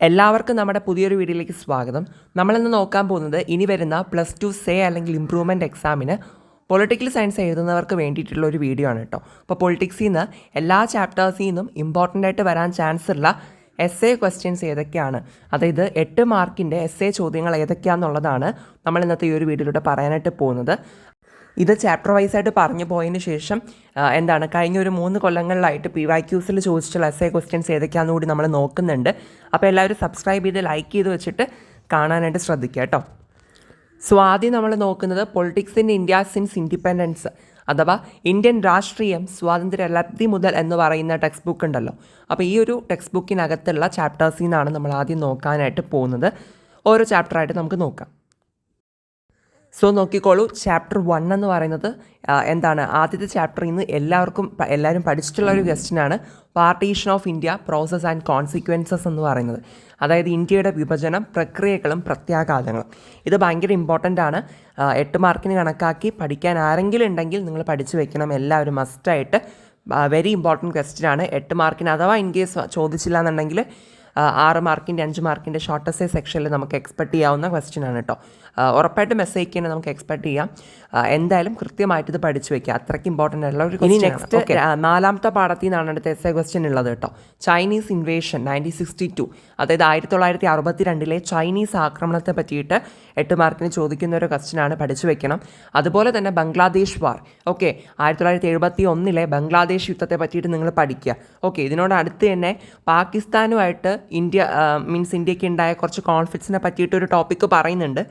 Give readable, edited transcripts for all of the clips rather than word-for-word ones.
എല്ലാവർക്കും നമ്മുടെ പുതിയൊരു വീഡിയോയിലേക്ക് സ്വാഗതം. നമ്മളിന്ന് നോക്കാൻ പോകുന്നത് ഇനി വരുന്ന +2 സേ അല്ലെങ്കിൽ ഇംപ്രൂവ്മെൻറ്റ് എക്സാമിന് പൊളിറ്റിക്കൽ സയൻസ് എഴുതുന്നവർക്ക് വേണ്ടിയിട്ടുള്ള ഒരു വീഡിയോ ആണ് കേട്ടോ. അപ്പോൾ പൊളിറ്റിക്സിൽ നിന്ന് എല്ലാ ചാപ്റ്റേഴ്സിൽ നിന്നും ഇമ്പോർട്ടൻ്റ് ആയിട്ട് വരാൻ ചാൻസ് ഉള്ള എസ്സേ ക്വസ്റ്റ്യൻസ് ഏതൊക്കെയാണ്, അതായത് 8 മാർക്കിൻ്റെ എസ്സേ ചോദ്യങ്ങൾ ഏതൊക്കെയാണെന്നുള്ളതാണ് നമ്മൾ ഇന്നത്തെ ഈ ഒരു വീഡിയോയിലൂടെ പറയാനായിട്ട് പോകുന്നത്. ഇത് ചാപ്റ്റർ വൈസായിട്ട് പറഞ്ഞു പോയതിന് ശേഷം കഴിഞ്ഞ ഒരു 3 കൊല്ലങ്ങളിലായിട്ട് PYQസിൽ ചോദിച്ചിട്ടുള്ള എസ്സേ ക്വസ്റ്റ്യൻസ് ഏതൊക്കെയാണെന്ന് കൂടി നമ്മൾ നോക്കുന്നുണ്ട്. അപ്പോൾ എല്ലാവരും സബ്സ്ക്രൈബ് ചെയ്ത് ലൈക്ക് ചെയ്ത് വെച്ചിട്ട് കാണാനായിട്ട് ശ്രദ്ധിക്കുക കേട്ടോ. സോ ആദ്യം നമ്മൾ നോക്കുന്നത് politics in India since independence അഥവാ ഇന്ത്യൻ രാഷ്ട്രീയം സ്വാതന്ത്ര്യ മുതൽ എന്ന് പറയുന്ന ടെക്സ്റ്റ് ബുക്ക് ഉണ്ടല്ലോ. അപ്പോൾ ഈ ഒരു ടെക്സ്റ്റ് ബുക്കിനകത്തുള്ള ചാപ്റ്റേഴ്സിൽ നിന്നാണ് നമ്മൾ ആദ്യം നോക്കാനായിട്ട് പോകുന്നത്. ഓരോ ചാപ്റ്ററായിട്ട് നമുക്ക് നോക്കാം. സോ നോക്കിക്കോളൂ, ചാപ്റ്റർ 1 എന്ന് പറയുന്നത് ആദ്യത്തെ ചാപ്റ്ററിൽ നിന്ന് എല്ലാവരും പഠിച്ചിട്ടുള്ള ഒരു ക്വസ്റ്റ്യനാണ്. Partition of India, process and consequences എന്ന് പറയുന്നത്, അതായത് ഇന്ത്യയുടെ വിഭജനം, പ്രക്രിയകളും പ്രത്യാഘാതങ്ങളും. ഇത് ഭയങ്കര ഇമ്പോർട്ടൻ്റ് ആണ്. 8 മാർക്കിന് കണക്കാക്കി പഠിക്കാൻ ആരെങ്കിലും ഉണ്ടെങ്കിൽ നിങ്ങൾ പഠിച്ചു വെക്കണം, എല്ലാവരും മസ്റ്റായിട്ട്. വെരി ഇമ്പോർട്ടൻറ്റ് ക്വസ്റ്റ്യനാണ്. 8 മാർക്കിന് അഥവാ ഇൻ കേസ് ചോദിച്ചില്ല എന്നുണ്ടെങ്കിൽ 6 മാർക്കിൻ്റെ 5 മാർക്കിൻ്റെ ഷോർട്ട് എസ്സേ സെക്ഷനിൽ നമുക്ക് എക്സ്പെക്ട് ചെയ്യാവുന്ന ക്വസ്റ്റ്യനാണ് കേട്ടോ. ഉറപ്പായിട്ടും മെസ്സേജ് തന്നെ നമുക്ക് എക്സ്പെക്ട് ചെയ്യാം. എന്തായാലും കൃത്യമായിട്ട് ഇത് പഠിച്ചു വയ്ക്കുക, അത്രയ്ക്ക് ഇമ്പോർട്ടൻ്റ് ആയിട്ടുള്ള ഒരു. ഇനി നെക്സ്റ്റ് 4ാമത്തെ പാഠത്തിൽ നിന്നാണ് അടുത്ത എസ്സേ ക്വസ്റ്റ്യൻ ഉള്ളത് കേട്ടോ. ചൈനീസ് ഇൻവേഷൻ 1962, അതായത് 1962 ചൈനീസ് ആക്രമണത്തെ പറ്റിയിട്ട് 8 മാർക്കിന് ചോദിക്കുന്ന ഒരു ക്വസ്റ്റ്യനാണ്, പഠിച്ചു വെക്കണം. അതുപോലെ തന്നെ ബംഗ്ലാദേശ് വാർ, 1971 ബംഗ്ലാദേശ് യുദ്ധത്തെ പറ്റിയിട്ട് നിങ്ങൾ പഠിക്കുക. ഇതിനോട് അടുത്ത് തന്നെ പാകിസ്ഥാനുമായിട്ട് ഇന്ത്യക്ക് ഉണ്ടായ കുറച്ച് കോൺഫ്ലിക്ട്സിനെ പറ്റിയിട്ടൊരു ടോപ്പിക്ക് പറയുന്നുണ്ട്.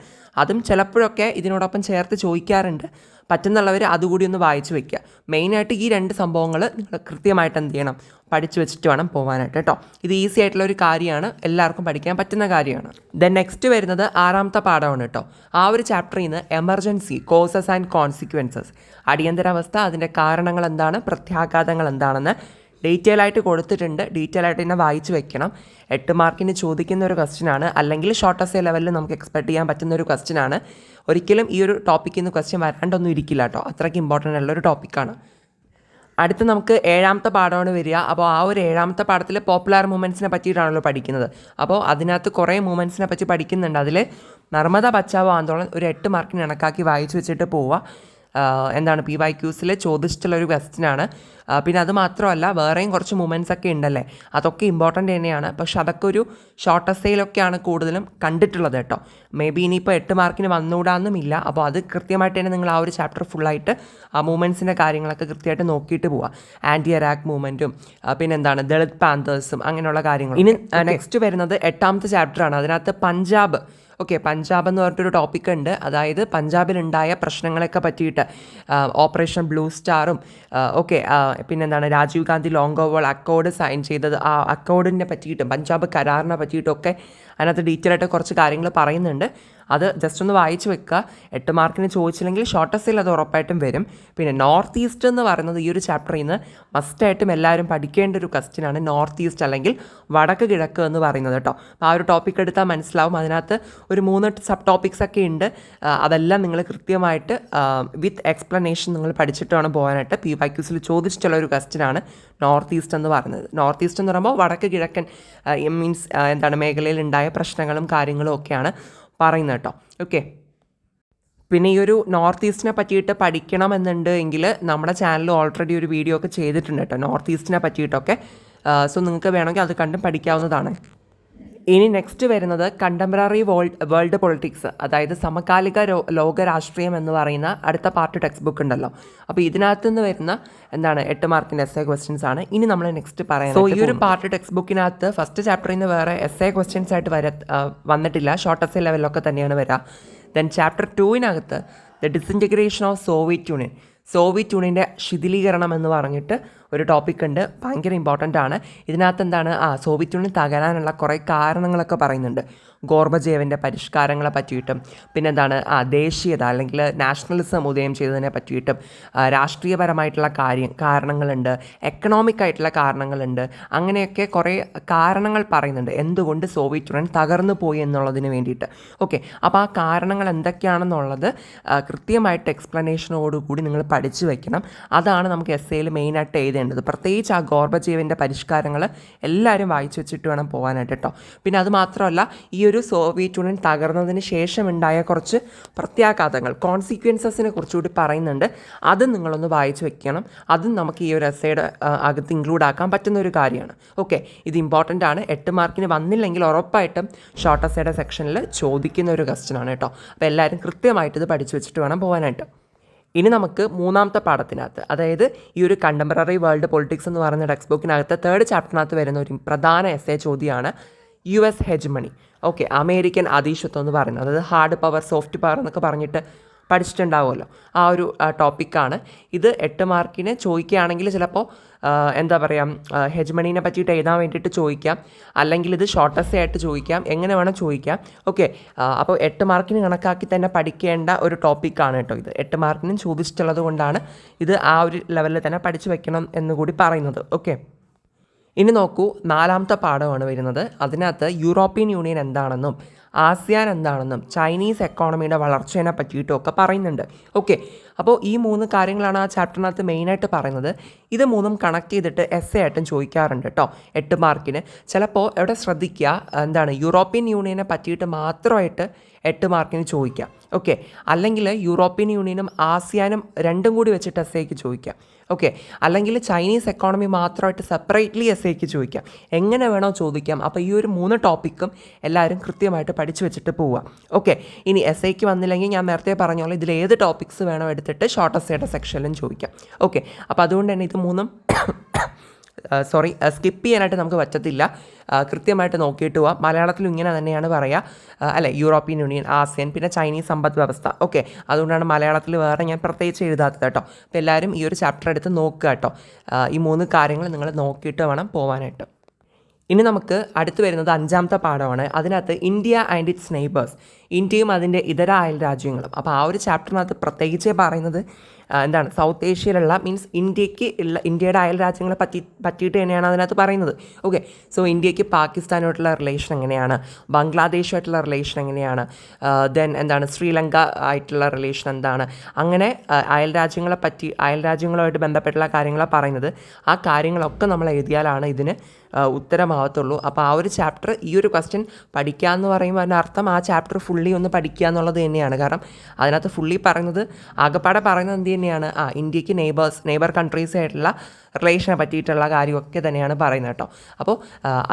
അതും ചിലപ്പോഴൊക്കെ ഇതിനോടൊപ്പം ചേർത്ത് ചോദിക്കാറുണ്ട്. പറ്റുന്നുള്ളവർ അതുകൂടി ഒന്ന് വായിച്ചു വയ്ക്കുക. മെയിനായിട്ട് ഈ 2 സംഭവങ്ങൾ നിങ്ങൾ കൃത്യമായിട്ട് എന്ത് ചെയ്യണം, പഠിച്ചു വെച്ചിട്ട് വേണം പോകാനായിട്ട് കേട്ടോ. ഇത് ഈസി ആയിട്ടുള്ള ഒരു കാര്യമാണ്, എല്ലാവർക്കും പഠിക്കാൻ പറ്റുന്ന കാര്യമാണ്. ദെൻ നെക്സ്റ്റ് വരുന്നത് 6ാമത്തെ പാഠമാണ് കേട്ടോ. ആ ഒരു ചാപ്റ്ററിൽ നിന്ന് എമർജൻസി, കോസസ് ആൻഡ് കോൺസിക്വൻസസ്, അടിയന്തരാവസ്ഥ, അതിൻ്റെ കാരണങ്ങൾ എന്താണ്, പ്രത്യാഘാതങ്ങൾ എന്താണെന്ന് ഡീറ്റെയിൽ ആയിട്ട് കൊടുത്തിട്ടുണ്ട്. ഡീറ്റെയിൽ ആയിട്ട് തന്നെ വായിച്ച് വെക്കണം. 8 മാർക്കിന് ചോദിക്കുന്ന ഒരു ക്വസ്റ്റ്യനാണ്, അല്ലെങ്കിൽ ഷോർട്ട് എസ്സേ ലെവലിൽ നമുക്ക് എക്സ്പെക്ട് ചെയ്യാൻ പറ്റുന്ന ഒരു ക്വസ്റ്റ്യനാണ്. ഒരിക്കലും ഈ ഒരു ടോപ്പിക്കിൽ നിന്ന് ക്വസ്റ്റ്യൻ വരാണ്ടൊന്നും ഇരിക്കില്ല കേട്ടോ, അത്രയ്ക്ക് ഇമ്പോർട്ടൻ്റ് ഉള്ളൊരു ടോപ്പിക്കാണ്. അടുത്ത് നമുക്ക് 7ാമത്തെ പാഠമാണ് വരിക. അപ്പോൾ ആ ഒരു 7ാമത്തെ പാഠത്തിൽ പോപ്പുലർ മൂവ്മെൻറ്റ്സിനെ പറ്റിയിട്ടാണല്ലോ പഠിക്കുന്നത്. അപ്പോൾ അതിനകത്ത് കുറേ മൂവ്മെൻറ്റ്സിനെ പറ്റി പഠിക്കുന്നുണ്ട്. അതിൽ നർമ്മദ ബച്ചാവോ ആന്തോളൻ ഒരു 8 മാർക്കിന് കണക്കാക്കി വായിച്ചു വെച്ചിട്ട് പോവുക. PYQസിൽ ചോദിച്ചിട്ടുള്ളൊരു ക്വസ്റ്റ്യനാണ്. പിന്നെ അത് മാത്രമല്ല, വേറെയും കുറച്ച് മൂവ്മെൻറ്റ്സ് ഒക്കെ ഉണ്ടല്ലേ, അതൊക്കെ ഇമ്പോർട്ടൻ്റ് തന്നെയാണ്. പക്ഷെ അതൊക്കെ ഒരു ഷോർട്ട് എസ്സേയിലൊക്കെയാണ് കൂടുതലും കണ്ടിട്ടുള്ളത് കേട്ടോ. മേ ബി ഇനിയിപ്പോൾ 8 മാർക്കിന് വന്നുകൂടാന്നുമില്ല. അപ്പോൾ അത് കൃത്യമായിട്ട് തന്നെ നിങ്ങൾ ആ ഒരു ചാപ്റ്റർ ഫുള്ളായിട്ട് ആ മൂവ്മെൻറ്റ്സിൻ്റെ കാര്യങ്ങളൊക്കെ കൃത്യമായിട്ട് നോക്കിയിട്ട് പോവുക. ആൻറ്റി അറാക്ക് മൂവ്മെൻറ്റും ദളിത് പാന്തേഴ്സും അങ്ങനെയുള്ള കാര്യങ്ങൾ. ഇനി നെക്സ്റ്റ് വരുന്നത് 8ാമത്തെ ചാപ്റ്ററാണ്. അതിനകത്ത് പഞ്ചാബ് പഞ്ചാബ് എന്ന് പറഞ്ഞിട്ടൊരു ടോപ്പിക് ഉണ്ട്. അതായത് പഞ്ചാബിലുണ്ടായ പ്രശ്നങ്ങളൊക്കെ പറ്റിയിട്ട്, ഓപ്പറേഷൻ ബ്ലൂ സ്റ്റാറും Rajiv Gandhi Longowal accord sign ചെയ്തത്, ആ അക്കോർഡിനെ പറ്റിയിട്ടും പഞ്ചാബ് കരാറിനെ പറ്റിയിട്ടൊക്കെ അതിനകത്ത് ഡീറ്റെയിൽ ആയിട്ട് കുറച്ച് കാര്യങ്ങൾ പറയുന്നുണ്ട്. അത് ജസ്റ്റ് ഒന്ന് വായിച്ച് വെക്കുക. 8 മാർക്കിന് ചോദിച്ചില്ലെങ്കിൽ ഷോർട്ട് എസ്സേയിൽ അത് ഉറപ്പായിട്ടും വരും. പിന്നെ നോർത്ത് ഈസ്റ്റ് എന്ന് പറയുന്നത് ഈ ഒരു ചാപ്റ്ററിൽ നിന്ന് മസ്റ്റായിട്ടും എല്ലാവരും പഠിക്കേണ്ട ഒരു ക്വസ്റ്റ്യനാണ്. നോർത്ത് ഈസ്റ്റ് അല്ലെങ്കിൽ വടക്ക് കിഴക്ക് എന്ന് പറയുന്നത് കേട്ടോ. ആ ഒരു ടോപ്പിക് എടുത്താൽ മനസ്സിലാവും. അതിനകത്ത് ഒരു 3 സബ് ടോപ്പിക്സ് ഒക്കെ ഉണ്ട്. അതെല്ലാം നിങ്ങൾ കൃത്യമായിട്ട് വിത്ത് എക്സ്പ്ലനേഷൻ നിങ്ങൾ പഠിച്ചിട്ട് വേണം പോകാനായിട്ട്. PYQസിൽ ചോദിച്ചിട്ടുള്ള ഒരു ക്വസ്റ്റ്യനാണ് നോർത്ത് ഈസ്റ്റ് എന്ന് പറയുന്നത്. നോർത്ത് ഈസ്റ്റ് എന്ന് പറയുമ്പോൾ വടക്ക് കിഴക്കൻ മേഖലയിൽ ഉണ്ടായ പ്രശ്നങ്ങളും കാര്യങ്ങളും ഒക്കെയാണ് പറയുന്നത് കേട്ടോ. പിന്നെ ഈ ഒരു നോർത്ത് ഈസ്റ്റിനെ പറ്റിയിട്ട് പഠിക്കണമെന്നുണ്ട് എങ്കിൽ നമ്മുടെ ചാനൽ ഓൾറെഡി ഒരു വീഡിയോ ഒക്കെ ചെയ്തിട്ടുണ്ട് കേട്ടോ, നോർത്ത് ഈസ്റ്റിനെ പറ്റിയിട്ടൊക്കെ. സോ നിങ്ങൾക്ക് വേണമെങ്കിൽ അത് കണ്ടും പഠിക്കാവുന്നതാണ്. ഇനി നെക്സ്റ്റ് വരുന്നത് കണ്ടംപററി വേൾഡ് പൊളിറ്റിക്സ്, അതായത് സമകാലിക ലോക രാഷ്ട്രീയം എന്ന് പറയുന്ന അടുത്ത പാർട്ട് ടെക്സ്റ്റ് ബുക്ക് ഉണ്ടല്ലോ. അപ്പോൾ ഇതിനകത്ത് നിന്ന് വരുന്ന 8 മാർക്കിൻ്റെ എസ്സേ ക്വസ്റ്റ്യൻസ് ആണ് ഇനി നമ്മൾ നെക്സ്റ്റ് പറയുന്നത്. സോ ഈ ഒരു പാർട്ട് ടെക്സ്റ്റ് ബുക്കിനകത്ത് ഫസ്റ്റ് ചാപ്റ്ററിൽ നിന്ന് വേറെ എസ്സേ ക്വസ്റ്റ്യൻസ് ആയിട്ട് വന്നിട്ടില്ല, ഷോർട്ട് എസ്സേ ലെവലിലൊക്കെ തന്നെയാണ് വരിക. Then chapter 2 the disintegration of Soviet യൂണിയൻ്റെ ശിഥിലീകരണം എന്ന് പറഞ്ഞിട്ട് ഒരു ടോപ്പിക് ഉണ്ട്, ഭയങ്കര ഇമ്പോർട്ടൻ്റ് ആണ്. ഇതിനകത്ത് സോവിയറ്റ് യൂണിയൻ തകരാനുള്ള കുറേ കാരണങ്ങളൊക്കെ പറയുന്നുണ്ട്. ഗോർബച്ചേവിൻ്റെ പരിഷ്കാരങ്ങളെ പറ്റിയിട്ടും, പിന്നെ ദേശീയത അല്ലെങ്കിൽ നാഷണലിസം ഉദയം ചെയ്തതിനെ പറ്റിയിട്ടും, രാഷ്ട്രീയപരമായിട്ടുള്ള കാരണങ്ങളുണ്ട്, എക്കണോമിക് ആയിട്ടുള്ള കാരണങ്ങളുണ്ട്. അങ്ങനെയൊക്കെ കുറേ കാരണങ്ങൾ പറയുന്നുണ്ട് എന്തുകൊണ്ട് സോവിയറ്റ് യൂണിയൻ തകർന്നു പോയി എന്നുള്ളതിന് വേണ്ടിയിട്ട്. അപ്പോൾ ആ കാരണങ്ങൾ എന്തൊക്കെയാണെന്നുള്ളത് കൃത്യമായിട്ട് എക്സ്പ്ലനേഷനോടുകൂടി നിങ്ങൾ പഠിച്ചു വയ്ക്കണം. അതാണ് നമുക്ക് എസ്സേയിൽ മെയിനായിട്ട് എഴുതേണ്ടത്. പ്രത്യേകിച്ച് ആ ഗോർബച്ചേവിൻ്റെ പരിഷ്കാരങ്ങൾ എല്ലാവരും വായിച്ചു വെച്ചിട്ട് വേണം പോകാനായിട്ട് കേട്ടോ. പിന്നെ അത് മാത്രമല്ല, ഈ ഒരു സോവിയറ്റ് യൂണിയൻ തകർന്നതിന് ശേഷമുണ്ടായ കുറച്ച് പ്രത്യാഘാതങ്ങൾ, കോൺസിക്വൻസസിനെ കുറിച്ചുകൂടി പറയുന്നുണ്ട്. അതും നിങ്ങളൊന്ന് വായിച്ചു വെക്കണം. അതും നമുക്ക് ഈ ഒരു എസ്സേയുടെ അകത്ത് ഇൻക്ലൂഡ് ആക്കാൻ പറ്റുന്ന ഒരു കാര്യമാണ്. ഓക്കെ, ഇത് ഇമ്പോർട്ടൻ്റ് ആണ്. 8 മാർക്കിന് വന്നില്ലെങ്കിൽ ഉറപ്പായിട്ടും ഷോർട്ട് എസ്സേയുടെ സെക്ഷനിൽ ചോദിക്കുന്ന ഒരു ക്വസ്റ്റ്യൻ ആണ് കേട്ടോ. അപ്പോൾ എല്ലാവരും കൃത്യമായിട്ട് ഇത് പഠിച്ചു വെച്ചിട്ട് വേണം പോകാനായിട്ട്. ഇനി നമുക്ക് മൂന്നാമത്തെ പാഠത്തിനകത്ത്, അതായത് ഈ ഒരു കണ്ടംപററി വേൾഡ് പൊളിറ്റിക്സ് എന്ന് പറയുന്ന ടെക്സ്റ്റ് ബുക്കിനകത്ത് 3rd ചാപ്റ്ററിനകത്ത് വരുന്ന ഒരു പ്രധാന എസ്സേ ചോദ്യമാണ് US ഹെജ്മണി. ഓക്കെ, അമേരിക്കൻ അധീശത്വം എന്ന് പറയുന്നത്, അതായത് ഹാർഡ് പവർ സോഫ്റ്റ് പവർ എന്നൊക്കെ പറഞ്ഞിട്ട് പഠിച്ചിട്ടുണ്ടാവുമല്ലോ, ആ ഒരു ടോപ്പിക്കാണ് ഇത്. 8 മാർക്കിന് ചോദിക്കുകയാണെങ്കിൽ ചിലപ്പോൾ എന്താ പറയുക, ഹെജ്മണീനെ പറ്റിയിട്ട് എഴുതാൻ വേണ്ടിയിട്ട് ചോദിക്കാം, അല്ലെങ്കിൽ ഇത് ഷോർട്ട് എസ്സേ ആയിട്ട് ചോദിക്കാം, എങ്ങനെ വേണം ചോദിക്കാം. ഓക്കെ, അപ്പോൾ 8 മാർക്കിന് കണക്കാക്കി തന്നെ പഠിക്കേണ്ട ഒരു ടോപ്പിക്കാണ് കേട്ടോ ഇത്. 8 മാർക്കിനും ചോദിച്ചിട്ടുള്ളത് കൊണ്ടാണ് ഇത് ആ ഒരു ലെവലിൽ തന്നെ പഠിച്ചു വെക്കണം എന്നുകൂടി പറയുന്നത്. ഓക്കെ, ഇനി നോക്കൂ, 4ാമത്തെ പാഠമാണ് വരുന്നത്. അതിനകത്ത് യൂറോപ്യൻ യൂണിയൻ എന്താണെന്നും ആസിയാൻ എന്താണെന്നും ചൈനീസ് എക്കോണമിയുടെ വളർച്ചയെ പറ്റിയിട്ടും ഒക്കെ പറയുന്നുണ്ട്. ഓക്കെ, അപ്പോൾ ഈ 3 കാര്യങ്ങളാണ് ആ ചാപ്റ്ററിനകത്ത് മെയിനായിട്ട് പറയുന്നത്. ഇത് 3ഉം കണക്ട് ചെയ്തിട്ട് എസ്സേ ആയിട്ടും ചോദിക്കാറുണ്ട് കേട്ടോ 8 മാർക്കിന്. ചിലപ്പോൾ എവിടെ ശ്രദ്ധിക്കുക, എന്താണ് യൂറോപ്യൻ യൂണിയനെ പറ്റിയിട്ട് മാത്രമായിട്ട് 8 മാർക്കിന് ചോദിക്കാം. ഓക്കെ, അല്ലെങ്കിൽ യൂറോപ്യൻ യൂണിയനും ആസിയാനും രണ്ടും കൂടി വെച്ചിട്ട് എസ്സേക്ക് ചോദിക്കാം. ഓക്കെ, അല്ലെങ്കിൽ ചൈനീസ് എക്കോണമി മാത്രമായിട്ട് സെപ്പറേറ്റ്ലി എസ്സേക്ക് ചോദിക്കാം. എങ്ങനെ വേണോ ചോദിക്കാം. അപ്പോൾ ഈ ഒരു 3 ടോപ്പിക്കും എല്ലാവരും കൃത്യമായിട്ട് പഠിച്ചു വെച്ചിട്ട് പോവുക. ഓക്കെ, ഇനി എസ്സേക്ക് വന്നില്ലെങ്കിൽ ഞാൻ നേരത്തെ പറഞ്ഞോളൂ, ഇതിൽ ഏത് ടോപ്പിക്സ് വേണോ എടുത്തിട്ട് ഷോർട്ട് എസ്സേയുടെ സെക്ഷനിലും ചോദിക്കാം. ഓക്കെ, അപ്പോൾ അതുകൊണ്ട് തന്നെ ഇത് 3ഉം സ്കിപ്പ് ചെയ്യാനായിട്ട് നമുക്ക് പറ്റത്തില്ല. കൃത്യമായിട്ട് നോക്കിയിട്ട് പോവാം. മലയാളത്തിലും ഇങ്ങനെ തന്നെയാണ് പറയുക, അല്ലേ, യൂറോപ്യൻ യൂണിയൻ, ആസിയൻ, പിന്നെ ചൈനീസ് സമ്പദ് വ്യവസ്ഥ. ഓക്കെ, അതുകൊണ്ടാണ് മലയാളത്തിൽ വേറെ ഞാൻ പ്രത്യേകിച്ച് എഴുതാത്തത് കേട്ടോ. അപ്പോൾ എല്ലാവരും ഈ ഒരു ചാപ്റ്റർ എടുത്ത് നോക്കുക കേട്ടോ. ഈ 3 കാര്യങ്ങൾ നിങ്ങൾ നോക്കിയിട്ട് വേണം പോകാനായിട്ട്. ഇനി നമുക്ക് അടുത്ത് വരുന്നത് 5ാമത്തെ പാഠമാണ്. അതിനകത്ത് ഇന്ത്യ ആൻഡ് ഇറ്റ്സ് നെയ്ബേഴ്സ്, ഇന്ത്യയും അതിൻ്റെ ഇതര അയൽ രാജ്യങ്ങളും. അപ്പോൾ ആ ഒരു ചാപ്റ്ററിനകത്ത് പ്രത്യേകിച്ച് പറയുന്നത് എന്താണ്, സൗത്ത് ഏഷ്യയിലുള്ള മീൻസ് ഇന്ത്യയുടെ അയൽ രാജ്യങ്ങളെ പറ്റിയിട്ട് തന്നെയാണ് അതിനകത്ത് പറയുന്നത്. ഓക്കെ, സോ ഇന്ത്യക്ക് പാകിസ്ഥാനുമായിട്ടുള്ള റിലേഷൻ എങ്ങനെയാണ്, ബംഗ്ലാദേശുമായിട്ടുള്ള റിലേഷൻ എങ്ങനെയാണ്, ദെൻ എന്താണ് ശ്രീലങ്ക ആയിട്ടുള്ള റിലേഷൻ എന്താണ്, അങ്ങനെ അയൽ രാജ്യങ്ങളുമായിട്ട് ബന്ധപ്പെട്ടുള്ള കാര്യങ്ങളാണ് പറയുന്നത്. ആ കാര്യങ്ങളൊക്കെ നമ്മൾ എഴുതിയാലാണ് ഇതിന് ഉത്തരമാവത്തുള്ളൂ. അപ്പോൾ ആ ഒരു ചാപ്റ്റർ, ഈ ഒരു ക്വസ്റ്റ്യൻ പഠിക്കുക എന്ന് പറയുമ്പോൾ അതിൻ്റെ അർത്ഥം ആ ചാപ്റ്റർ ഫുള്ളി ഒന്ന് പഠിക്കുക എന്നുള്ളത് തന്നെയാണ്. കാരണം അതിനകത്ത് ഫുള്ളി പറയുന്നത്, ആകെപ്പാടെ പറയുന്നത് എന്ത് തന്നെയാണ്, ഇന്ത്യക്ക് നെയ്ബർ കൺട്രീസ് ആയിട്ടുള്ള റിലേഷനെ പറ്റിയിട്ടുള്ള കാര്യമൊക്കെ തന്നെയാണ് പറയുന്നത് കേട്ടോ. അപ്പോൾ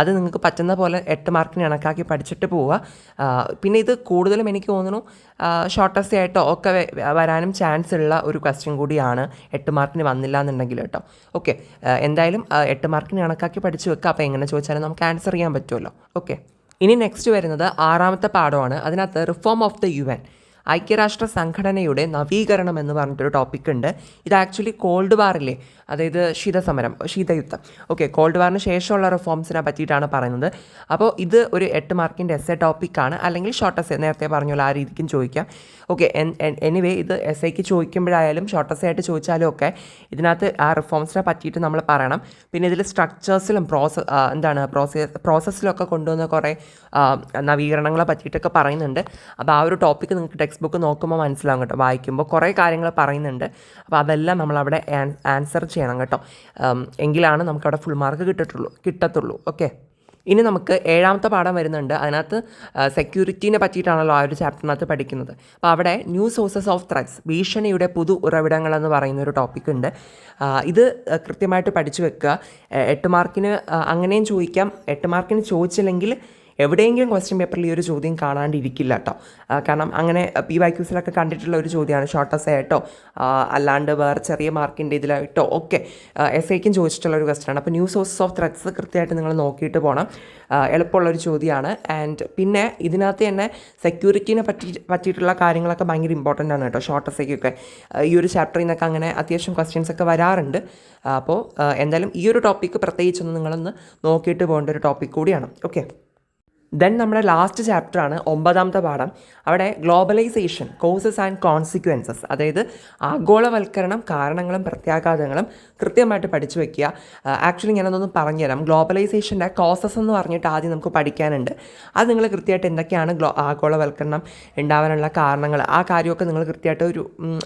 അത് നിങ്ങൾക്ക് പറ്റുന്ന പോലെ 8 മാർക്കിന് കണക്കാക്കി പഠിച്ചിട്ട് പോവുക. പിന്നെ ഇത് കൂടുതലും എനിക്ക് തോന്നുന്നു ഷോർട്ട് എസ്സേ ആയിട്ടോ ഒക്കെ വരാനും ചാൻസ് ഉള്ള ഒരു ക്വസ്റ്റ്യൻ കൂടിയാണ് 8 മാർക്കിന് വന്നില്ല എന്നുണ്ടെങ്കിൽ കേട്ടോ. ഓക്കെ, എന്തായാലും 8 മാർക്കിന് കണക്കാക്കി പഠിച്ച് വെക്കുക. അപ്പോൾ എങ്ങനെ ചോദിച്ചാലും നമുക്ക് ആൻസർ ചെയ്യാൻ പറ്റുമല്ലോ. ഓക്കെ, ഇനി നെക്സ്റ്റ് വരുന്നത് 6ാമത്തെ പാഠമാണ്. അതിനകത്ത് റിഫോം ഓഫ് ദ UN, ഐക്യരാഷ്ട്ര സംഘടനയുടെ നവീകരണം എന്ന് പറഞ്ഞിട്ടൊരു ടോപ്പിക് ഉണ്ട്. ഇത് ആക്ച്വലി കോൾഡ് വാറില്ലേ, അതായത് ശീതയുദ്ധം. ഓക്കെ, കോൾഡ് വാറിന് ശേഷമുള്ള റിഫോംസിനെ പറ്റിയിട്ടാണ് പറയുന്നത്. അപ്പോൾ ഇത് ഒരു 8 മാർക്കിൻ്റെ എസ്സേ ടോപ്പിക്കാണ്, അല്ലെങ്കിൽ ഷോർട്ട് എസ്സേ, നേരത്തെ പറഞ്ഞല്ലോ ആ രീതിക്കും ചോദിക്കാം. ഓക്കെ, എനിവേ ഇത് എസ്സേക്ക് ചോദിക്കുമ്പോഴായാലും ഷോർട്ട് എസ്സേ ആയിട്ട് ചോദിച്ചാലും ഒക്കെ ഇതിനകത്ത് ആ റിഫോംസിനെ പറ്റിയിട്ട് നമ്മൾ പറയണം. പിന്നെ ഇതിൽ സ്ട്രക്ചേഴ്സിലും പ്രോസസ്സിലൊക്കെ കൊണ്ടുവന്ന കുറേ നവീകരണങ്ങളെ പറ്റിയിട്ടൊക്കെ പറയുന്നുണ്ട്. അപ്പോൾ ആ ഒരു ടോപ്പിക്ക് നിങ്ങൾക്ക് ടെക്സ്റ്റ് ബുക്ക് നോക്കുമ്പോൾ മനസ്സിലാവും കേട്ടോ, വായിക്കുമ്പോൾ കുറേ കാര്യങ്ങൾ പറയുന്നുണ്ട്. അപ്പോൾ അതെല്ലാം നമ്മളവിടെ ആൻസർ ചെയ്യണം കേട്ടോ, എങ്കിലാണ് നമുക്കവിടെ ഫുൾ മാർക്ക് കിട്ടത്തുള്ളൂ. ഓക്കെ, ഇനി നമുക്ക് 7ാമത്തെ പാഠം വരുന്നുണ്ട്. അതിനകത്ത് സെക്യൂരിറ്റീനെ പറ്റിയിട്ടാണല്ലോ ആ ഒരു ചാപ്റ്ററിനകത്ത് പഠിക്കുന്നത്. അപ്പോൾ അവിടെ ന്യൂ സോഴ്സസ് ഓഫ് ത്രെറ്റ്സ്, ഭീഷണിയുടെ പുതു ഉറവിടങ്ങളെന്ന് പറയുന്നൊരു ടോപ്പിക്കുണ്ട്. ഇത് കൃത്യമായിട്ട് പഠിച്ചു വെക്കുക. 8 മാർക്കിന് അങ്ങനെയും ചോദിക്കാം. 8 മാർക്കിന് ചോദിച്ചില്ലെങ്കിൽ എവിടെയെങ്കിലും ക്വസ്റ്റ്യൻ പേപ്പറിൽ ഈ ഒരു ചോദ്യം കാണാണ്ടിരിക്കില്ല കേട്ടോ. കാരണം അങ്ങനെ PYQസിലൊക്കെ കണ്ടിട്ടുള്ള ഒരു ചോദ്യമാണ്. ഷോർട്ട് എസ്സേ ആയിട്ടോ അല്ലാണ്ട് വേറെ ചെറിയ മാർക്കിൻ്റെ ഇതിലായിട്ടോ ഒക്കെ എസ്സേക്കും ചോദിച്ചിട്ടുള്ള ഒരു ക്വസ്റ്റ്യനാണ്. അപ്പോൾ ന്യൂ സോഴ്സസ് ഓഫ് ത്രെറ്റ്സ് കൃത്യമായിട്ട് നിങ്ങൾ നോക്കിയിട്ട് പോകണം. എളുപ്പമുള്ളൊരു ചോദ്യമാണ്. ആൻഡ് പിന്നെ ഇതിനകത്ത് തന്നെ സെക്യൂരിറ്റീനെ പറ്റിയിട്ടുള്ള കാര്യങ്ങളൊക്കെ ഭയങ്കര ഇമ്പോർട്ടൻ്റ് ആണ് കേട്ടോ. ഷോർട്ട് എസ്സേക്കൊക്കെ ഈ ഒരു ചാപ്റ്ററിൽ നിന്നൊക്കെ അങ്ങനെ അത്യാവശ്യം ക്വസ്റ്റ്യൻസ് ഒക്കെ വരാറുണ്ട്. അപ്പോൾ എന്തായാലും ഈ ഒരു ടോപ്പിക്ക് പ്രത്യേകിച്ചൊന്ന് നിങ്ങളൊന്ന് നോക്കിയിട്ട് പോകേണ്ട ഒരു ടോപ്പിക് കൂടിയാണ്. ഓക്കെ, ദെൻ നമ്മുടെ ലാസ്റ്റ് ചാപ്റ്ററാണ് 9ാമത്തെ പാഠം. അവിടെ ഗ്ലോബലൈസേഷൻ കോസസ് ആൻഡ് കോൺസിക്വൻസസ്, അതായത് ആഗോളവൽക്കരണം കാരണങ്ങളും പ്രത്യാഘാതങ്ങളും കൃത്യമായിട്ട് പഠിച്ചു വയ്ക്കുക. ആക്ച്വലി ഞാനതൊന്ന് പറഞ്ഞുതരാം. ഗ്ലോബലൈസേഷൻ്റെ കോസസ് എന്ന് പറഞ്ഞിട്ട് ആദ്യം നമുക്ക് പഠിക്കാനുണ്ട്. അത് നിങ്ങൾ കൃത്യമായിട്ട് എന്തൊക്കെയാണ് ആഗോളവൽക്കരണം ഉണ്ടാവാനുള്ള കാരണങ്ങൾ, ആ കാര്യമൊക്കെ നിങ്ങൾ കൃത്യമായിട്ട് ഒരു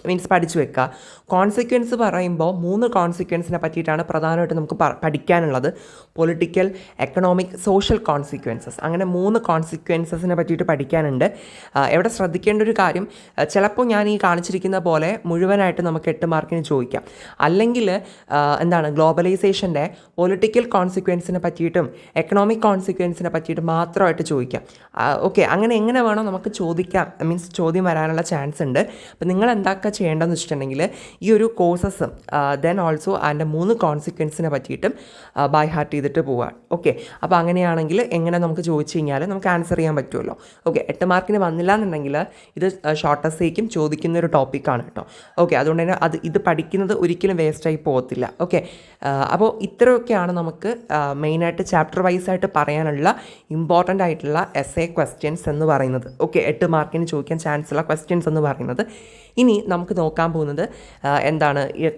മീൻസ് പഠിച്ചു വെക്കുക. കോൺസിക്വൻസ് പറയുമ്പോൾ 3 കോൺസിക്വൻസിനെ പറ്റിയിട്ടാണ് പ്രധാനമായിട്ട് നമുക്ക് പഠിക്കാനുള്ളത്. പൊളിറ്റിക്കൽ, എക്കണോമിക്, സോഷ്യൽ കോൺസിക്വൻസസ്, അങ്ങനെ 3 കോൺസിക്വൻസസിനെ പറ്റിയിട്ട് പഠിക്കാനുണ്ട്. ഇവിടെ ശ്രദ്ധിക്കേണ്ട ഒരു കാര്യം, ചിലപ്പോൾ ഞാൻ ഈ കാണിച്ചിരിക്കുന്ന പോലെ മുഴുവനായിട്ട് നമുക്ക് 8 മാർക്കിന് ചോദിക്കാം. അല്ലെങ്കിൽ ഗ്ലോബലൈസേഷൻ്റെ പൊളിറ്റിക്കൽ കോൺസിക്വൻസിനെ പറ്റിയിട്ടും എക്കണോമിക് കോൺസിക്വൻസിനെ പറ്റിയിട്ടും മാത്രമായിട്ട് ചോദിക്കാം. ഓക്കെ, അങ്ങനെ എങ്ങനെ വേണോ നമുക്ക് ചോദിക്കാം, മീൻസ് ചോദ്യം വരാനുള്ള ചാൻസ് ഉണ്ട്. അപ്പോൾ നിങ്ങൾ എന്തൊക്കെ ചെയ്യേണ്ടതെന്ന് വെച്ചിട്ടുണ്ടെങ്കിൽ ഈ ഒരു കോഴ്സസും ദെൻ ഓൾസോ അതിൻ്റെ 3 കോൺസിക്വൻസിനെ പറ്റിയിട്ടും ബൈ ഹാർട്ട് ചെയ്തിട്ട് പോവുക. ഓക്കെ, അപ്പോൾ അങ്ങനെയാണെങ്കിൽ എങ്ങനെ നമുക്ക് ചോദിച്ചു കഴിഞ്ഞാൽ നമുക്ക് ആൻസർ ചെയ്യാൻ പറ്റുമല്ലോ. ഓക്കെ, 8 മാർക്കിന് വന്നില്ല എന്നുണ്ടെങ്കിൽ ഇത് ഷോർട്ട് എസ്സേക്കും ചോദിക്കുന്ന ഒരു ടോപ്പിക്കാണ് കേട്ടോ. ഓക്കെ, അതുകൊണ്ട് തന്നെ ഇത് പഠിക്കുന്നത് ഒരിക്കലും വേസ്റ്റായി പോകത്തില്ല. ഓക്കെ, അപ്പോൾ ഇത്രയൊക്കെയാണ് നമുക്ക് മെയിനായിട്ട് ചാപ്റ്റർ വൈസായിട്ട് പറയാനുള്ള ഇമ്പോർട്ടൻ്റ് ആയിട്ടുള്ള എസ്സേ ക്വസ്റ്റ്യൻസ് എന്ന് പറയുന്നത്. ഓക്കെ, 8 മാർക്കിന് ചോദിക്കാൻ ചാൻസ് ഉള്ള ക്വസ്റ്റ്യൻസ് എന്ന് പറയുന്നത്. ഇനി നമുക്ക് നോക്കാൻ പോകുന്നത്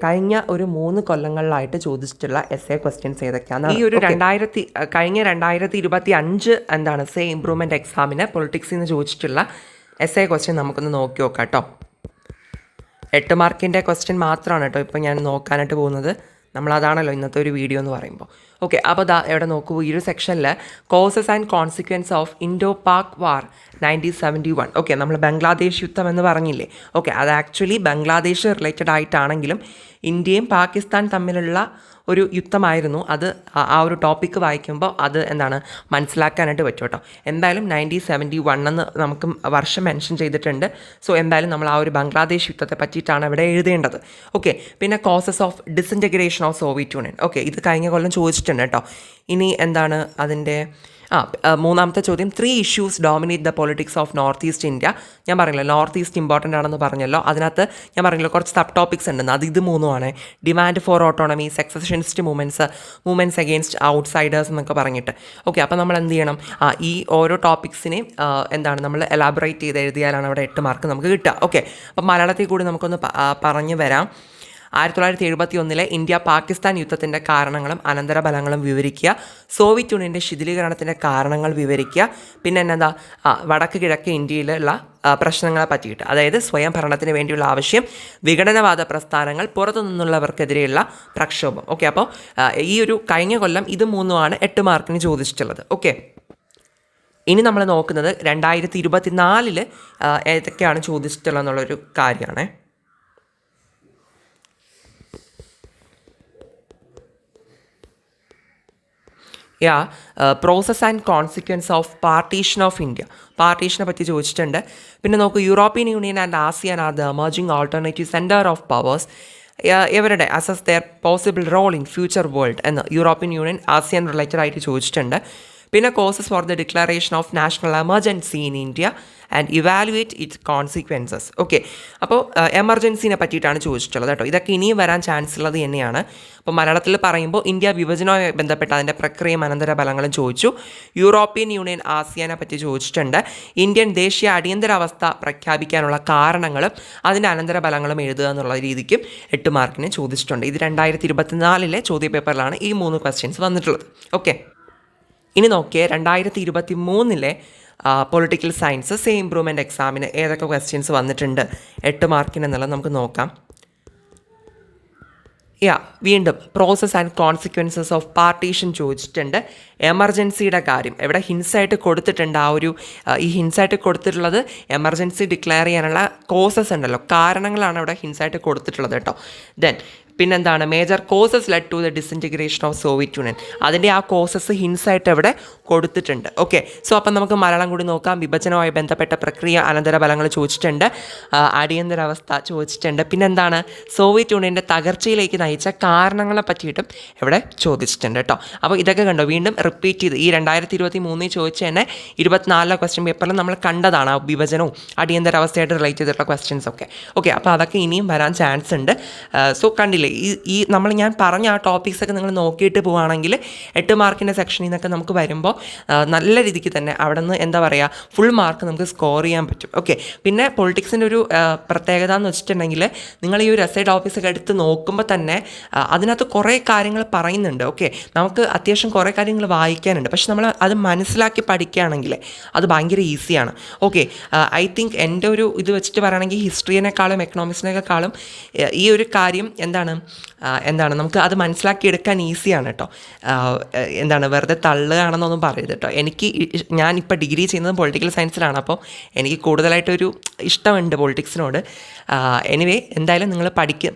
കഴിഞ്ഞ ഒരു 3 കൊല്ലങ്ങളിലായിട്ട് ചോദിച്ചിട്ടുള്ള എസ്സേ ക്വസ്റ്റ്യൻസ് ഏതൊക്കെയാണ്. ഈ ഒരു കഴിഞ്ഞ 2025 സേ ഇംപ്രൂവ്മെൻറ്റ് എക്സാമിന് പൊളിറ്റിക്സിൽ നിന്ന് ചോദിച്ചിട്ടുള്ള എസ്സേ ക്വസ്റ്റ്യൻ നമുക്കൊന്ന് നോക്കി നോക്കാം കേട്ടോ. 8 മാർക്കിൻ്റെ ക്വസ്റ്റ്യൻ മാത്രമാണ് കേട്ടോ ഇപ്പോൾ ഞാൻ നോക്കാനായിട്ട് പോകുന്നത്. നമ്മളതാണല്ലോ ഇന്നത്തെ ഒരു വീഡിയോ എന്ന് പറയുമ്പോൾ. ഓക്കെ, അപ്പോൾ എവിടെ നോക്കൂ, ഈ ഒരു സെക്ഷനിൽ causes and consequence of Indo Pak war 1971. Okay, നമ്മൾ ബംഗ്ലാദേശ് യുദ്ധം എന്ന് പറഞ്ഞില്ലേ. ഓക്കെ, അത് ആക്ച്വലി ബംഗ്ലാദേശ് റിലേറ്റഡ് ആയിട്ടാണെങ്കിലും ഇന്ത്യയും പാകിസ്ഥാൻ തമ്മിലുള്ള ഒരു യുദ്ധമായിരുന്നു. അത് ആ ഒരു ടോപ്പിക്ക് വായിക്കുമ്പോൾ അത് മനസ്സിലാക്കാനായിട്ട് പറ്റും കേട്ടോ. എന്തായാലും 1971 എന്ന് നമുക്ക് വർഷം മെൻഷൻ ചെയ്തിട്ടുണ്ട്. സോ എന്തായാലും നമ്മൾ ആ ഒരു ബംഗ്ലാദേശ് യുദ്ധത്തെ പറ്റിയിട്ടാണ് ഇവിടെ എഴുതേണ്ടത്. ഓക്കെ, പിന്നെ causes of disintegration of Soviet union. Okay, ഇത് കഴിഞ്ഞ കൊല്ലം ചോദിച്ചിട്ടുണ്ട് കേട്ടോ. ഇനി അതിൻ്റെ 3ാമത്തെ ചോദ്യം, 3 issues dominate the politics of north east India. ഞാൻ പറഞ്ഞല്ലോ നോർത്ത് ഈസ്റ്റ് ഇമ്പോർട്ടൻ്റ് ആണെന്ന് പറഞ്ഞല്ലോ. അതിനകത്ത് ഞാൻ പറഞ്ഞല്ലോ കുറച്ച് സബ് ടോപ്പിക്സ് ഉണ്ടെന്ന്. ഇത് 3 demand for autonomy, secessionist movements against outsiders എന്നൊക്കെ പറഞ്ഞിട്ട്. ഓക്കെ, അപ്പോൾ നമ്മൾ എന്ത് ചെയ്യണം, ഈ ഓരോ ടോപ്പിക്സിനെയും നമ്മൾ എലാബറേറ്റ് ചെയ്ത് എഴുതിയാലാണ് അവിടെ 8 മാർക്ക് നമുക്ക് കിട്ടുക. ഓക്കെ, അപ്പോൾ മലയാളത്തിൽ കൂടി നമുക്കൊന്ന് പറഞ്ഞു വരാം. 1971 ഇന്ത്യ പാകിസ്ഥാൻ യുദ്ധത്തിൻ്റെ കാരണങ്ങളും അനന്തരഫലങ്ങളും വിവരിക്കുക. സോവിയറ്റ് യൂണിയൻ്റെ ശിഥിലീകരണത്തിൻ്റെ കാരണങ്ങൾ വിവരിക്കുക. പിന്നെ വടക്ക് കിഴക്ക് ഇന്ത്യയിലുള്ള പ്രശ്നങ്ങളെ പറ്റിയിട്ട്, അതായത് സ്വയം ഭരണത്തിന് വേണ്ടിയുള്ള ആവശ്യം, വിഘടനവാദ പ്രസ്ഥാനങ്ങൾ, പുറത്തു നിന്നുള്ളവർക്കെതിരെയുള്ള പ്രക്ഷോഭം. ഓക്കെ, അപ്പോൾ ഈ ഒരു കഴിഞ്ഞ കൊല്ലം ഇത് 3 8 മാർക്കിന് ചോദിച്ചിട്ടുള്ളത്. ഓക്കെ, ഇനി നമ്മൾ നോക്കുന്നത് 2024 ഏതൊക്കെയാണ് ചോദിച്ചിട്ടുള്ളത് എന്നുള്ളൊരു കാര്യമാണ്. Process and consequence of partition of India, പാർട്ടീഷനെ പറ്റി ചോദിച്ചിട്ടുണ്ട്. പിന്നെ നോക്കൂ, European union and ASEAN are the emerging alternative centre of powers, ഇവരുടെ assess their possible role in future world എന്ന് യൂറോപ്യൻ യൂണിയൻ ആസിയാൻ റിലേറ്റഡ് ആയിട്ട് ചോദിച്ചിട്ടുണ്ട്. പിന്നെ causes for the declaration of national emergency in India and evaluate its consequences. Okay, അപ്പോൾ എമർജൻസിനെ പറ്റിയിട്ടാണ് ചോദിച്ചിട്ടുള്ളത് കേട്ടോ. ഇതൊക്കെ ഇനിയും വരാൻ ചാൻസ് ഉള്ളത് തന്നെയാണ്. അപ്പോൾ മലയാളത്തിൽ പറയുമ്പോൾ ഇന്ത്യ വിഭജനവുമായി ബന്ധപ്പെട്ട അതിൻ്റെ പ്രക്രിയയും അനന്തരഫലങ്ങളും ചോദിച്ചു. യൂറോപ്യൻ യൂണിയൻ ആസിയാനെ പറ്റി ചോദിച്ചിട്ടുണ്ട്. ഇന്ത്യൻ ദേശീയ അടിയന്തരാവസ്ഥ പ്രഖ്യാപിക്കാനുള്ള കാരണങ്ങളും അതിൻ്റെ അനന്തരഫലങ്ങളും എഴുതുക എന്നുള്ള രീതിക്കും 8 മാർക്കിന് ചോദിച്ചിട്ടുണ്ട്. ഇത് 2024 ചോദ്യപേപ്പറിലാണ് ഈ 3 ക്വസ്റ്റ്യൻസ് വന്നിട്ടുള്ളത്. ഓക്കെ, ഇനി നോക്കിയേ 2023 പൊളിറ്റിക്കൽ സയൻസ് സേ ഇംപ്രൂവ്മെൻറ്റ് എക്സാമിന് ഏതൊക്കെ ക്വസ്റ്റ്യൻസ് വന്നിട്ടുണ്ട് 8 മാർക്കിന് എന്നുള്ളത് നമുക്ക് നോക്കാം. വീണ്ടും process and consequences of partition ചോദിച്ചിട്ടുണ്ട്. എമർജൻസിയുടെ കാര്യം ഇവിടെ ഹിൻസായിട്ട് കൊടുത്തിട്ടുണ്ട്. ഈ ഹിൻസായിട്ട് കൊടുത്തിട്ടുള്ളത് എമർജൻസി ഡിക്ലെയർ ചെയ്യാനുള്ള കോസസ് ഉണ്ടല്ലോ, കാരണങ്ങളാണ് ഇവിടെ ഹിൻസായിട്ട് കൊടുത്തിട്ടുള്ളത് കേട്ടോ. ദെൻ പിന്നെന്താണ്, major causes led to the disintegration of Soviet Union, അതിൻ്റെ ആ കോസസ് ഹിൻസായിട്ട് ഇവിടെ കൊടുത്തിട്ടുണ്ട്. ഓക്കെ, സോ അപ്പം നമുക്ക് മലയാളം കൂടി നോക്കാം. വിഭജനവുമായി ബന്ധപ്പെട്ട പ്രക്രിയ അനന്തരഫലങ്ങൾ ചോദിച്ചിട്ടുണ്ട്. അടിയന്തരാവസ്ഥ ചോദിച്ചിട്ടുണ്ട്. പിന്നെന്താണ്, സോവിയറ്റ് യൂണിയൻ്റെ തകർച്ചയിലേക്ക് നയിച്ച കാരണങ്ങളെ പറ്റിയിട്ടും ഇവിടെ ചോദിച്ചിട്ടുണ്ട് കേട്ടോ. അപ്പോൾ ഇതൊക്കെ കണ്ടോ, വീണ്ടും റിപ്പീറ്റ് ചെയ്ത് ഈ 2023 ചോദിച്ച തന്നെ 24 ക്വസ്റ്റ്യൻ പേപ്പറിൽ നമ്മൾ കണ്ടതാണ് ആ വിഭജനവും അടിയന്തരാവസ്ഥയായിട്ട് റിലേറ്റ് ചെയ്തിട്ടുള്ള ക്വസ്റ്റ്യൻസ് ഒക്കെ. ഓക്കെ, അപ്പോൾ അതൊക്കെ ഇനിയും വരാൻ ചാൻസ് ഉണ്ട്. സോ കണ്ടില്ലേ, പറഞ്ഞില്ലേ ഞാൻ പറഞ്ഞ ആ ടോപ്പിക്സൊക്കെ നിങ്ങൾ നോക്കിയിട്ട് പോവുകയാണെങ്കിൽ 8 മാർക്കിൻ്റെ സെക്ഷനിൽ നിന്നൊക്കെ നമുക്ക് വരുമ്പോൾ നല്ല രീതിക്ക് തന്നെ അവിടെ നിന്ന് എന്താ പറയുക ഫുൾ മാർക്ക് നമുക്ക് സ്കോർ ചെയ്യാൻ പറ്റും. ഓക്കെ, പിന്നെ പൊളിറ്റിക്സിൻ്റെ ഒരു പ്രത്യേകത എന്ന് വെച്ചിട്ടുണ്ടെങ്കിൽ നിങ്ങൾ ഈ ഒരു എസ്ഐ ടോപ്പിക്സൊക്കെ എടുത്ത് നോക്കുമ്പോൾ തന്നെ അതിനകത്ത് കുറേ കാര്യങ്ങൾ പറയുന്നുണ്ട്. ഓക്കെ, നമുക്ക് അത്യാവശ്യം കുറേ കാര്യങ്ങൾ വായിക്കാനുണ്ട്. പക്ഷെ നമ്മൾ അത് മനസ്സിലാക്കി പഠിക്കുകയാണെങ്കിൽ അത് ഭയങ്കര ഈസിയാണ്. ഓക്കെ, ഐ തിങ്ക് എൻ്റെ ഒരു ഇത് വെച്ചിട്ട് പറയുകയാണെങ്കിൽ ഹിസ്റ്ററിനേക്കാളും എക്കണോമിക്സിനേക്കാളും ഈ ഒരു കാര്യം എന്താണ് നമുക്ക് അത് മനസ്സിലാക്കിയെടുക്കാൻ ഈസിയാണ് കേട്ടോ. വെറുതെ തള്ളുകയാണെന്നൊന്നും പറയരുത് കേട്ടോ. ഞാനിപ്പോൾ ഡിഗ്രി ചെയ്യുന്നത് പൊളിറ്റിക്കൽ സയൻസിലാണ്. അപ്പോൾ എനിക്ക് കൂടുതലായിട്ടൊരു ഇഷ്ടമുണ്ട് പൊളിറ്റിക്സിനോട്. എനിവേ, എന്തായാലും നിങ്ങൾ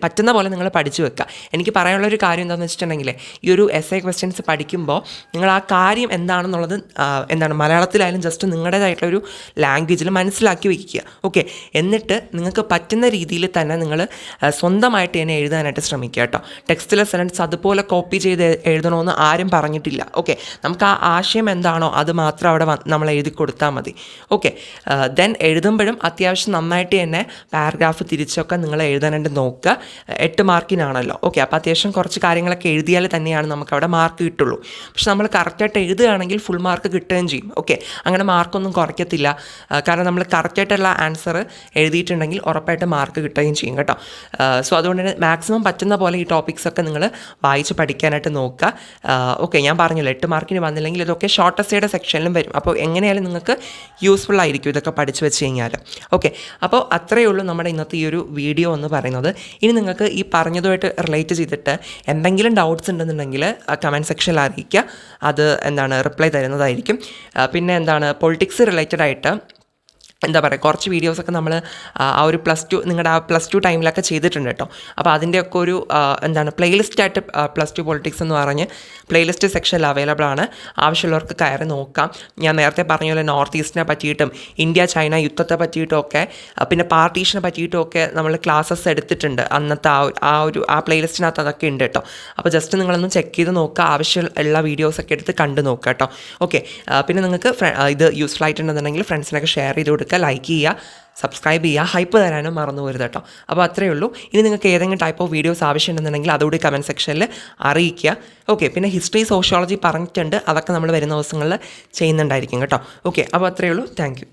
പറ്റുന്ന പോലെ നിങ്ങൾ പഠിച്ചു വെക്കുക. എനിക്ക് പറയാനുള്ളൊരു കാര്യം എന്താണെന്ന് വെച്ചിട്ടുണ്ടെങ്കിൽ ഈ ഒരു എസ്ഐ ക്വസ്റ്റ്യൻസ് പഠിക്കുമ്പോൾ നിങ്ങൾ ആ കാര്യം എന്താണെന്നുള്ളത് മലയാളത്തിലായാലും ജസ്റ്റ് നിങ്ങളുടേതായിട്ടുള്ളൊരു ലാംഗ്വേജിൽ മനസ്സിലാക്കി വയ്ക്കുക. ഓക്കെ, എന്നിട്ട് നിങ്ങൾക്ക് പറ്റുന്ന രീതിയിൽ തന്നെ നിങ്ങൾ സ്വന്തമായിട്ട് തന്നെ എഴുതാനായിട്ട് ശ്രമിക്കുക കേട്ടോ. ടെക്സ്റ്റിലെ സെൻറ്റൻസ് അതുപോലെ കോപ്പി ചെയ്ത് എഴുതണമെന്ന് ആരും പറഞ്ഞിട്ടില്ല. ഓക്കെ, നമുക്ക് ആ ആശയം എന്താണോ അത് മാത്രം അവിടെ നമ്മൾ എഴുതി കൊടുത്താൽ മതി. ഓക്കെ, ദെൻ എഴുതുമ്പോഴും അത്യാവശ്യം നന്നായിട്ട് തന്നെ പാരഗ്രാഫ് തിരിച്ചൊക്കെ നിങ്ങൾ എഴുതാനായിട്ട് നോക്കുക. 8 മാർക്കിനാണല്ലോ. ഓക്കെ, അപ്പോൾ അത്യാവശ്യം കുറച്ച് കാര്യങ്ങളൊക്കെ എഴുതിയാൽ തന്നെയാണ് നമുക്ക് അവിടെ മാർക്ക് കിട്ടുള്ളൂ. പക്ഷെ നമ്മൾ കറക്റ്റായിട്ട് എഴുതുകയാണെങ്കിൽ ഫുൾ മാർക്ക് കിട്ടുകയും ചെയ്യും. ഓക്കെ, അങ്ങനെ മാർക്കൊന്നും കുറയ്ക്കത്തില്ല. കാരണം നമ്മൾ കറക്റ്റായിട്ടുള്ള ആൻസർ എഴുതിയിട്ടുണ്ടെങ്കിൽ ഉറപ്പായിട്ട് മാർക്ക് കിട്ടുകയും ചെയ്യും കേട്ടോ. സോ അതുകൊണ്ട് തന്നെ മാക്സിമം പറ്റുന്ന പോലെ ഈ ടോപ്പിക്സൊക്കെ നിങ്ങൾ വായിച്ച് പഠിക്കാനായിട്ട് നോക്കുക. ഓക്കെ, ഞാൻ പറഞ്ഞല്ലോ 8 മാർക്കിന് വന്നില്ലെങ്കിൽ ഇതൊക്കെ ഷോർട്ട് എസ്സേയുടെ സെക്ഷനിലും വരും. അപ്പോൾ എങ്ങനെയായാലും നിങ്ങൾക്ക് യൂസ്ഫുൾ ആയിരിക്കും ഇതൊക്കെ പഠിച്ച് വെച്ച് കഴിഞ്ഞാൽ. ഓക്കെ, അപ്പോൾ അത്രയേ ഉള്ളൂ നമ്മുടെ ഇന്നത്തെ ഈ ഒരു വീഡിയോ എന്ന് പറയുന്നത്. ഇനി നിങ്ങൾക്ക് ഈ പറഞ്ഞതുമായിട്ട് റിലേറ്റ് ചെയ്തിട്ട് എന്തെങ്കിലും ഡൗട്ട്സ് ഉണ്ടെന്നുണ്ടെങ്കിൽ കമൻറ്റ് സെക്ഷനിൽ അറിയിക്കുക. അത് റിപ്ലൈ തരുന്നതായിരിക്കും. പിന്നെ പൊളിറ്റിക്സ് റിലേറ്റഡ് ആയിട്ട് കുറച്ച് വീഡിയോസൊക്കെ നമ്മൾ ആ ഒരു നിങ്ങളുടെ ആ +2 ടൈമിലൊക്കെ ചെയ്തിട്ടുണ്ട് കേട്ടോ. അപ്പോൾ അതിൻ്റെയൊക്കെ ഒരു പ്ലേലിസ്റ്റായിട്ട് +2 പൊളിറ്റിക്സ് എന്ന് പറഞ്ഞ് പ്ലേലിസ്റ്റ് സെക്ഷനിൽ അവൈലബിൾ ആണ്. ആവശ്യമുള്ളവർക്ക് കയറി നോക്കാം. ഞാൻ നേരത്തെ പറഞ്ഞ പോലെ നോർത്ത് ഈസ്റ്റിനെ പറ്റിയിട്ടും ഇന്ത്യ ചൈന യുദ്ധത്തെ പറ്റിയിട്ടുമൊക്കെ പിന്നെ പാർട്ടീഷനെ പറ്റിയിട്ടുമൊക്കെ നമ്മൾ ക്ലാസ്സസ് എടുത്തിട്ടുണ്ട്. അന്നത്തെ ആ പ്ലേലിസ്റ്റിനകത്ത് അതൊക്കെ ഉണ്ട് കേട്ടോ. അപ്പോൾ ജസ്റ്റ് നിങ്ങളൊന്ന് ചെക്ക് ചെയ്ത് നോക്കുക. ആവശ്യമുള്ള വീഡിയോസൊക്കെ എടുത്ത് കണ്ടു നോക്കുക കേട്ടോ. ഓക്കെ, പിന്നെ നിങ്ങൾക്ക് ഇത് യൂസ്ഫുൾ ആയിട്ടുണ്ടെന്നുണ്ടെങ്കിൽ ഫ്രണ്ട്സിനൊക്കെ ഷെയർ ചെയ്ത് കൊടുക്കുക, ലൈക്ക് ചെയ്യുക, സബ്സ്ക്രൈബ് ചെയ്യുക, ഹൈപ്പ് തരാനും മറന്നു പോരുത് കേട്ടോ. അപ്പോൾ അത്രയേ ഉള്ളൂ. ഇനി നിങ്ങൾക്ക് ഏതെങ്കിലും ടൈപ്പ് ഓഫ് വീഡിയോസ് ആവശ്യമുണ്ടെന്നുണ്ടെങ്കിൽ അതുകൂടി കമൻറ്റ് സെക്ഷനിൽ അറിയിക്കുക. ഓക്കെ, പിന്നെ ഹിസ്റ്ററി സോഷ്യോളജി പറഞ്ഞിട്ടുണ്ട്. അതൊക്കെ നമ്മൾ വരുന്ന ദിവസങ്ങളിൽ ചെയ്യുന്നുണ്ടായിരിക്കും കേട്ടോ. ഓക്കെ, അപ്പോൾ അത്രയേ ഉള്ളൂ. Thank you.